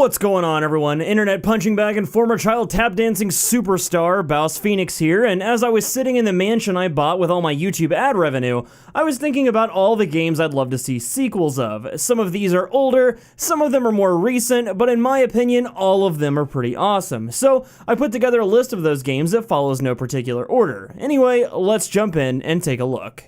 What's going on, everyone? Internet punching bag and former child tap dancing superstar BouseFeenux here, and as I was sitting in the mansion I bought with all my YouTube ad revenue, I was thinking about all the games I'd love to see sequels of. Some of these are older, some of them are more recent, but in my opinion, all of them are pretty awesome. So I put together a list of those games that follows no particular order. Anyway, let's jump in and take a look.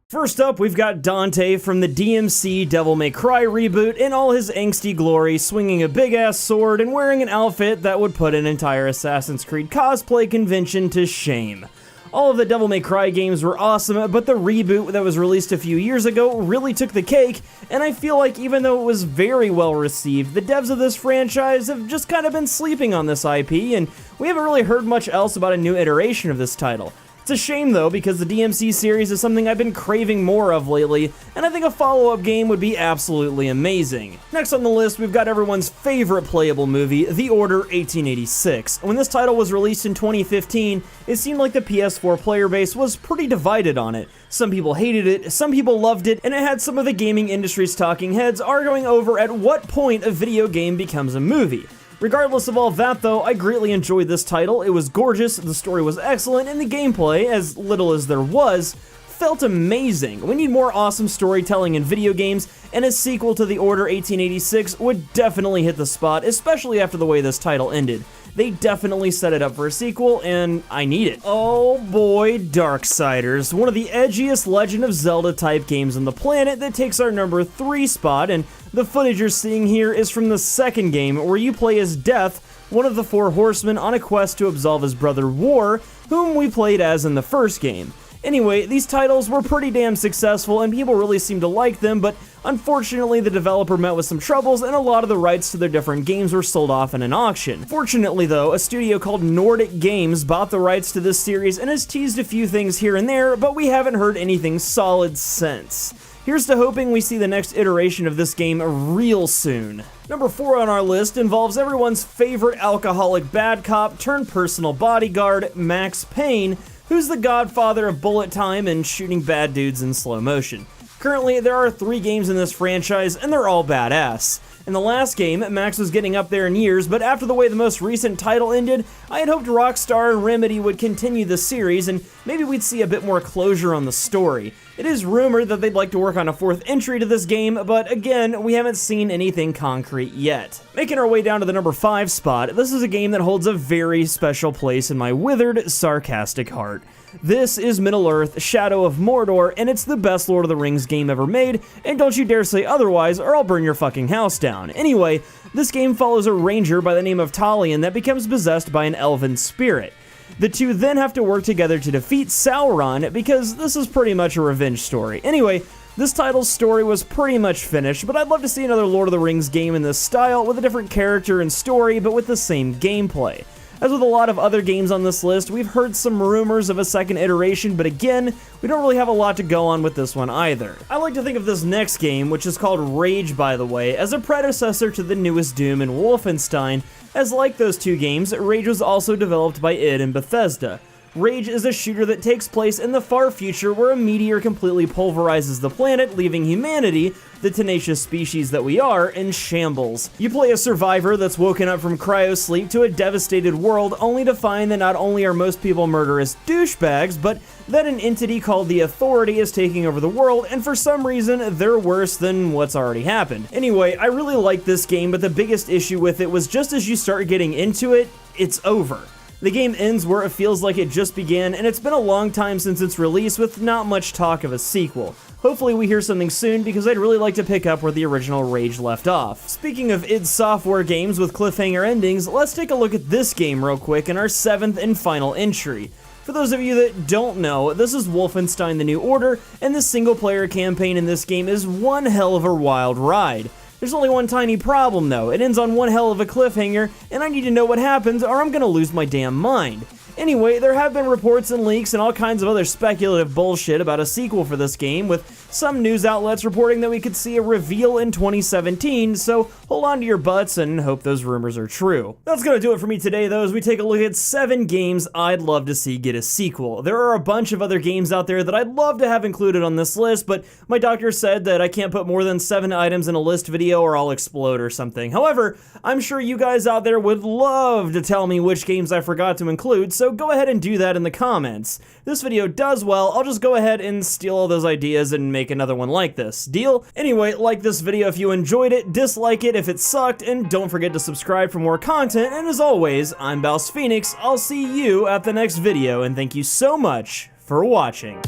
First up, we've got Dante from the DMC Devil May Cry reboot in all his angsty glory, swinging a big-ass sword and wearing an outfit that would put an entire Assassin's Creed cosplay convention to shame. All of the Devil May Cry games were awesome, but the reboot that was released a few years ago really took the cake, and I feel like even though it was very well received, the devs of this franchise have just kind of been sleeping on this IP, and we haven't really heard much else about a new iteration of this title. It's a shame though, because the DMC series is something I've been craving more of lately, and I think a follow-up game would be absolutely amazing. Next on the list, we've got everyone's favorite playable movie, The Order 1886. When this title was released in 2015, it seemed like the PS4 player base was pretty divided on it. Some people hated it, some people loved it, and it had some of the gaming industry's talking heads arguing over at what point a video game becomes a movie. Regardless of all that though, I greatly enjoyed this title. It was gorgeous, the story was excellent, and the gameplay, as little as there was, felt amazing. We need more awesome storytelling in video games, and a sequel to The Order 1886 would definitely hit the spot, especially after the way this title ended. They definitely set it up for a sequel, and I need it. Oh boy, Darksiders, one of the edgiest Legend of Zelda type games on the planet that takes our number 3 spot, and the footage you're seeing here is from the second game, where you play as Death, one of the 4 horsemen on a quest to absolve his brother War, whom we played as in the first game. Anyway, these titles were pretty damn successful and people really seemed to like them, but unfortunately the developer met with some troubles and a lot of the rights to their different games were sold off in an auction. Fortunately though, a studio called Nordic Games bought the rights to this series and has teased a few things here and there, but we haven't heard anything solid since. Here's to hoping we see the next iteration of this game real soon. Number 4 on our list involves everyone's favorite alcoholic bad cop turned personal bodyguard, Max Payne, who's the godfather of bullet time and shooting bad dudes in slow motion. Currently, there are 3 games in this franchise, and they're all badass. In the last game, Max was getting up there in years, but after the way the most recent title ended, I had hoped Rockstar and Remedy would continue the series, and maybe we'd see a bit more closure on the story. It is rumored that they'd like to work on a 4th entry to this game, but again, we haven't seen anything concrete yet. Making our way down to the number 5 spot, this is a game that holds a very special place in my withered, sarcastic heart. This is Middle-earth: Shadow of Mordor, and it's the best Lord of the Rings game ever made, and don't you dare say otherwise or I'll burn your fucking house down. Anyway, this game follows a ranger by the name of Talion that becomes possessed by an elven spirit. The two then have to work together to defeat Sauron, because this is pretty much a revenge story. Anyway, this title's story was pretty much finished, but I'd love to see another Lord of the Rings game in this style with a different character and story, but with the same gameplay. As with a lot of other games on this list, we've heard some rumors of a second iteration, but again, we don't really have a lot to go on with this one either. I like to think of this next game, which is called Rage by the way, as a predecessor to the newest Doom and Wolfenstein, as like those 2 games, Rage was also developed by id and Bethesda. Rage is a shooter that takes place in the far future where a meteor completely pulverizes the planet, leaving humanity, the tenacious species that we are, in shambles. You play a survivor that's woken up from cryosleep to a devastated world, only to find that not only are most people murderous douchebags, but that an entity called the Authority is taking over the world, and for some reason, they're worse than what's already happened. Anyway, I really like this game, but the biggest issue with it was just as you start getting into it, it's over. The game ends where it feels like it just began, and it's been a long time since its release with not much talk of a sequel. Hopefully we hear something soon, because I'd really like to pick up where the original Rage left off. Speaking of id Software games with cliffhanger endings, let's take a look at this game real quick in our 7th and final entry. For those of you that don't know, this is Wolfenstein the New Order, and the single-player campaign in this game is one hell of a wild ride. There's only one tiny problem though, it ends on one hell of a cliffhanger, and I need to know what happens or I'm gonna lose my damn mind. Anyway, there have been reports and leaks and all kinds of other speculative bullshit about a sequel for this game, with some news outlets reporting that we could see a reveal in 2017, so hold on to your butts and hope those rumors are true. That's gonna do it for me today though, as we take a look at 7 games I'd love to see get a sequel. There are a bunch of other games out there that I'd love to have included on this list, but my doctor said that I can't put more than 7 items in a list video or I'll explode or something. However, I'm sure you guys out there would love to tell me which games I forgot to include, so go ahead and do that in the comments. If this video does well, I'll just go ahead and steal all those ideas and make another one like this. Deal? Anyway, like this video if you enjoyed it, dislike it if it sucked, and don't forget to subscribe for more content, and as always, I'm BouseFeenux. I'll see you at the next video, and thank you so much for watching.